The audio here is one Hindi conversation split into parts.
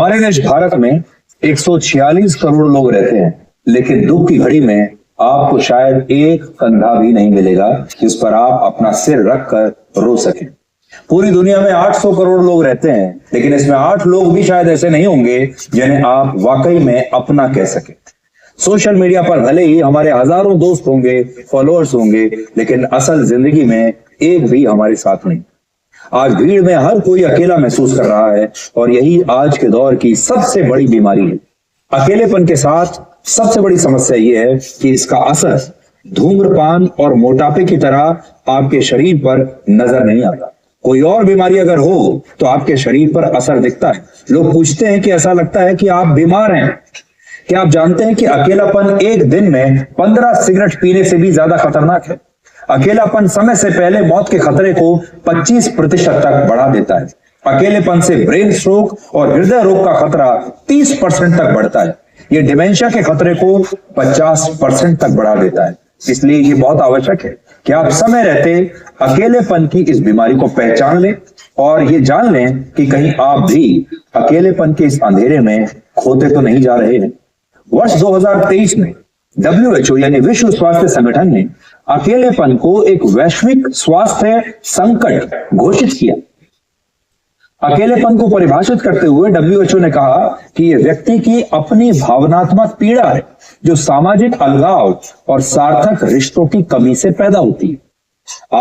हमारे देश भारत में 146 करोड़ लोग रहते हैं, लेकिन दुख की घड़ी में आपको शायद एक कंधा भी नहीं मिलेगा जिस पर आप अपना सिर रखकर रो सकें। पूरी दुनिया में 800 करोड़ लोग रहते हैं, लेकिन इसमें 8 लोग भी शायद ऐसे नहीं होंगे जिन्हें आप वाकई में अपना कह सके। सोशल मीडिया पर भले ही हमारे हजारों दोस्त होंगे, फॉलोअर्स होंगे, लेकिन असल जिंदगी में एक भी हमारे साथ नहीं। आज भीड़ में हर कोई अकेला महसूस कर रहा है और यही आज के दौर की सबसे बड़ी बीमारी है। अकेलेपन के साथ सबसे बड़ी समस्या यह है कि इसका असर धूम्रपान और मोटापे की तरह आपके शरीर पर नजर नहीं आता। कोई और बीमारी अगर हो तो आपके शरीर पर असर दिखता है। लोग पूछते हैं कि ऐसा लगता है कि आप बीमार हैं। क्या आप जानते हैं कि अकेलापन एक दिन में 15 सिगरेट पीने से भी ज्यादा खतरनाक है? अकेलापन समय से पहले मौत के खतरे को 25% तक बढ़ा देता है। अकेलेपन से ब्रेन स्ट्रोक और हृदय रोग का खतरा 30% तक बढ़ता है। यह डिमेंशिया के खतरे को 50% तक बढ़ा देता है। इसलिए ये बहुत आवश्यक है कि आप समय रहते अकेलेपन की इस बीमारी को पहचान लें और ये जान लें कि कहीं आप भी अकेलेपन के इस अंधेरे में खोते तो नहीं जा रहे हैं। वर्ष 2023 में WHO यानी विश्व स्वास्थ्य संगठन ने अकेलेपन को एक वैश्विक स्वास्थ्य संकट घोषित किया। अकेलेपन को परिभाषित करते हुए WHO ने कहा कि यह व्यक्ति की अपनी भावनात्मक पीड़ा है जो सामाजिक अलगाव और सार्थक रिश्तों की कमी से पैदा होती है।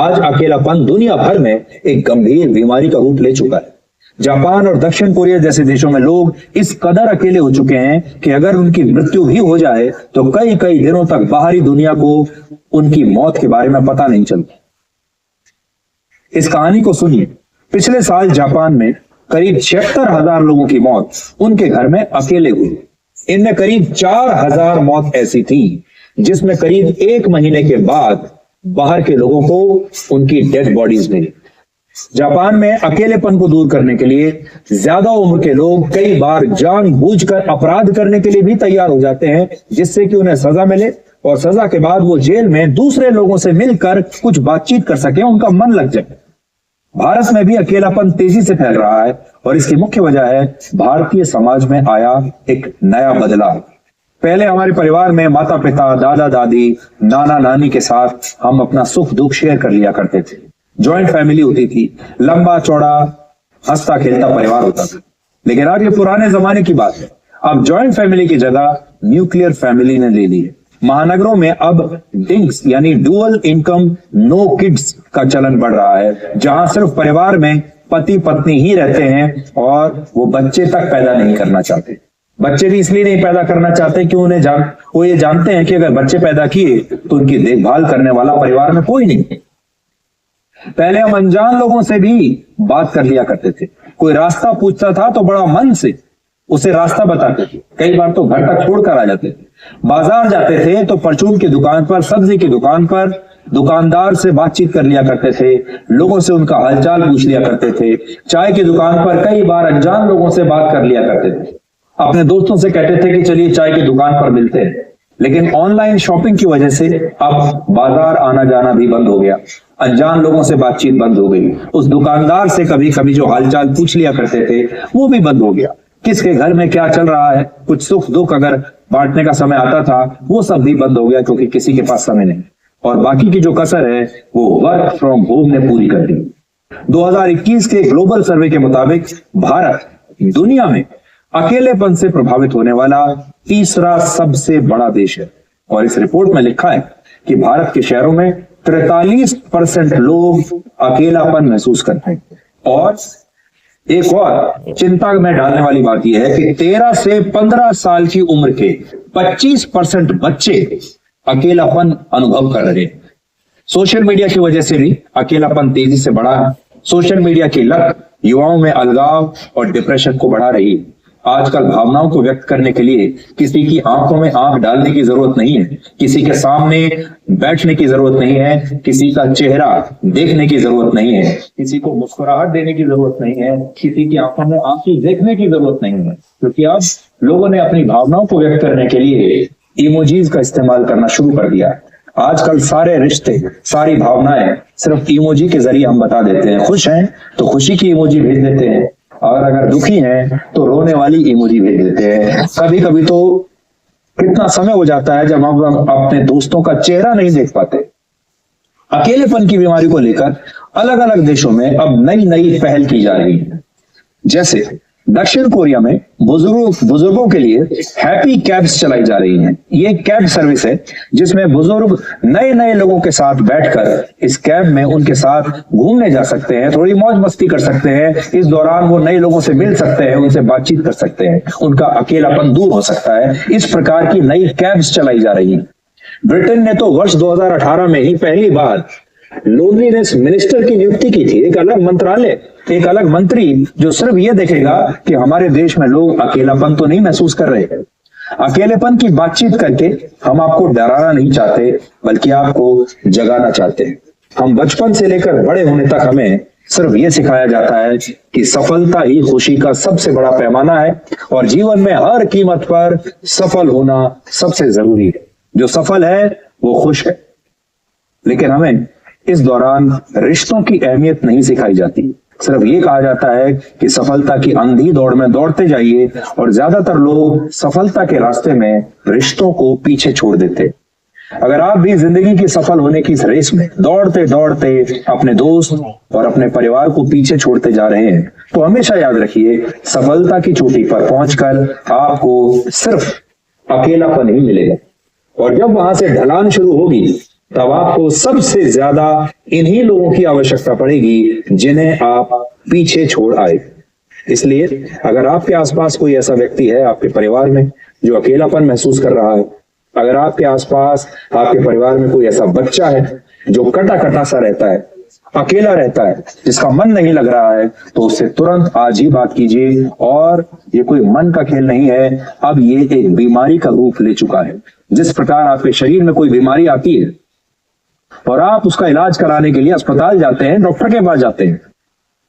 आज अकेलापन दुनिया भर में एक गंभीर बीमारी का रूप ले चुका है। जापान और दक्षिण कोरिया जैसे देशों में लोग इस कदर अकेले हो चुके हैं कि अगर उनकी मृत्यु भी हो जाए तो कई कई दिनों तक बाहरी दुनिया को उनकी मौत के बारे में पता नहीं चलता। इस कहानी को सुनिए। पिछले साल जापान में करीब 76,000 लोगों की मौत उनके घर में अकेले हुई। इनमें करीब 4,000 मौत ऐसी थी जिसमें करीब 1 महीने के बाद बाहर के लोगों को उनकी डेड बॉडीज मिली। जापान में अकेलेपन को दूर करने के लिए ज्यादा उम्र के लोग कई बार जानबूझकर अपराध करने के लिए भी तैयार हो जाते हैं, जिससे कि उन्हें सजा मिले और सजा के बाद वो जेल में दूसरे लोगों से मिलकर कुछ बातचीत कर सके, उनका मन लग जाए। भारत में भी अकेलापन तेजी से फैल रहा है और इसकी मुख्य वजह है भारतीय समाज में आया एक नया बदलाव। पहले हमारे परिवार में माता पिता, दादा दादी, नाना नानी के साथ हम अपना सुख दुख शेयर कर लिया करते थे। जॉइंट फैमिली होती थी, लंबा चौड़ा हंसता खेलता परिवार होता था। लेकिन आज ये पुराने जमाने की बात है। अब जॉइंट फैमिली की जगह न्यूक्लियर फैमिली ने ले ली है। महानगरों में अब डिंक्स यानी डुअल इनकम नो किड्स का चलन बढ़ रहा है, जहां सिर्फ परिवार में पति पत्नी ही रहते हैं और वो बच्चे तक पैदा नहीं करना चाहते। बच्चे भी इसलिए नहीं पैदा करना चाहते कि वो ये जानते हैं कि अगर बच्चे पैदा किए तो उनकी देखभाल करने वाला परिवार में कोई नहीं। पहले हम अनजान लोगों से भी बात कर लिया करते थे। कोई रास्ता पूछता था तो बड़ा मन से उसे रास्ता बताते थे। कई बार तो घर तक छोड़कर आ जाते थे। बाजार जाते थे तो परचून की दुकान पर, सब्जी की दुकान पर दुकानदार से बातचीत कर लिया करते थे। लोगों से उनका हालचाल पूछ लिया करते थे। चाय की दुकान पर कई बार अनजान लोगों से बात कर लिया करते थे। अपने दोस्तों से कहते थे कि चलिए चाय की दुकान पर मिलते हैं। लेकिन ऑनलाइन शॉपिंग की वजह से अब बाजार आना जाना भी बंद हो गया। अनजान लोगों से बातचीत बंद हो गई। उस दुकानदार से कभी कभी जो हालचाल पूछ लिया करते थे वो भी बंद हो गया। किसके घर में क्या चल रहा है, कुछ सुख दुख अगर बांटने का समय आता था वो सब भी बंद हो गया, क्योंकि किसी के पास समय नहीं। और बाकी की जो कसर है वो वर्क फ्रॉम होम ने पूरी कर दी। 2021 के ग्लोबल सर्वे के मुताबिक भारत दुनिया में अकेलेपन से प्रभावित होने वाला तीसरा सबसे बड़ा देश है। और इस रिपोर्ट में लिखा है कि भारत के शहरों में 43% लोग अकेलापन महसूस करते हैं। और एक और चिंता में डालने वाली बात यह है कि 13 से 15 साल की उम्र के 25% बच्चे अकेलापन अनुभव कर रहे हैं। सोशल मीडिया की वजह से भी अकेलापन तेजी से बढ़ा है। सोशल मीडिया की लत युवाओं में अलगाव और डिप्रेशन को बढ़ा रही है। आजकल भावनाओं को व्यक्त करने के लिए किसी की आंखों में आंख डालने की जरूरत नहीं है, किसी के सामने बैठने की जरूरत नहीं है, किसी का चेहरा देखने की जरूरत नहीं है, किसी को मुस्कुराहट देने की जरूरत नहीं है, किसी की आंखों में आंसू देखने की जरूरत नहीं है, क्योंकि अब लोगों ने अपनी भावनाओं को व्यक्त करने के लिए इमोजीज का इस्तेमाल करना शुरू कर दिया। आजकल सारे रिश्ते, सारी भावनाएं सिर्फ इमोजी के जरिए हम बता देते हैं। खुश हैं तो खुशी की इमोजी भेज देते हैं, और अगर दुखी हैं तो रोने वाली इमोजी भेज देते हैं। कभी कभी तो कितना समय हो जाता है जब हम अपने दोस्तों का चेहरा नहीं देख पाते। अकेलेपन की बीमारी को लेकर अलग अलग देशों में अब नई नई पहल की जा रही है। जैसे दक्षिण कोरिया में बुजुर्गों के लिए हैप्पी कैब्स चलाई जा रही हैं। ये कैब सर्विस है जिसमें बुजुर्ग नए नए लोगों के साथ बैठकर इस कैब में उनके साथ घूमने जा सकते हैं, थोड़ी मौज मस्ती कर सकते हैं। इस दौरान वो नए लोगों से मिल सकते हैं, उनसे बातचीत कर सकते हैं, उनका अकेलापन दूर हो सकता है। इस प्रकार की नई कैब्स चलाई जा रही हैं। ब्रिटेन ने तो वर्ष 2018 में ही पहली बार लोनलीनेस मिनिस्टर की नियुक्ति की थी, एक अलग मंत्रालय, एक अलग मंत्री जो सिर्फ ये देखेगा कि हमारे देश में लोग अकेलापन तो नहीं महसूस कर रहे। अकेलेपन की बातचीत करके हम आपको डराना नहीं चाहते, बल्कि आपको जगाना चाहते हैं। हम बचपन से लेकर बड़े होने तक हमें सिर्फ ये सिखाया जाता है कि सफलता ही खुशी का सबसे बड़ा पैमाना है और जीवन में हर कीमत पर सफल होना सबसे जरूरी है। जो सफल है वो खुश है। लेकिन हमें इस दौरान रिश्तों की अहमियत नहीं सिखाई जाती। सिर्फ ये कहा जाता है कि सफलता की अंधी दौड़ में दौड़ते जाइए और ज्यादातर लोग सफलता के रास्ते में रिश्तों को पीछे छोड़ देते। अगर आप भी जिंदगी की सफल होने की इस रेस में दौड़ते दौड़ते अपने दोस्त और अपने परिवार को पीछे छोड़ते जा रहे हैं तो हमेशा याद रखिए, सफलता की चोटी पर पहुंचकर आपको सिर्फ अकेलापन ही मिलेगा और जब वहां से ढलान शुरू होगी तब आपको सबसे ज्यादा इन्हीं लोगों की आवश्यकता पड़ेगी जिन्हें आप पीछे छोड़ आए। इसलिए अगर आपके आसपास कोई ऐसा व्यक्ति है आपके परिवार में जो अकेलापन महसूस कर रहा है, अगर आपके आसपास आपके परिवार में कोई ऐसा बच्चा है जो कटा कटा सा रहता है, अकेला रहता है, जिसका मन नहीं लग रहा है, तो उससे तुरंत आज ही बात कीजिए। और ये कोई मन का खेल नहीं है, अब ये एक बीमारी का रूप ले चुका है। जिस प्रकार आपके शरीर में कोई बीमारी आती है और आप उसका इलाज कराने के लिए अस्पताल जाते हैं, डॉक्टर के पास जाते हैं,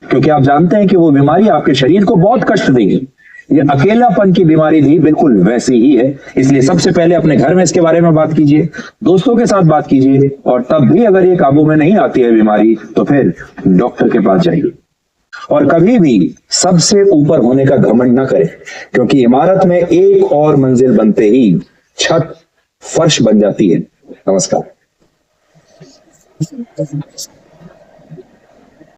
क्योंकि आप जानते हैं कि वो बीमारी आपके शरीर को बहुत कष्ट देगी। ये अकेलापन की बीमारी भी बिल्कुल वैसी ही है। इसलिए सबसे पहले अपने घर में इसके बारे में बात कीजिए, दोस्तों के साथ बात कीजिए और तब भी अगर ये काबू में नहीं आती है बीमारी तो फिर डॉक्टर के पास जाइए। और कभी भी सबसे ऊपर होने का घमंड न करें, क्योंकि इमारत में एक और मंजिल बनते ही छत फर्श बन जाती है। नमस्कार।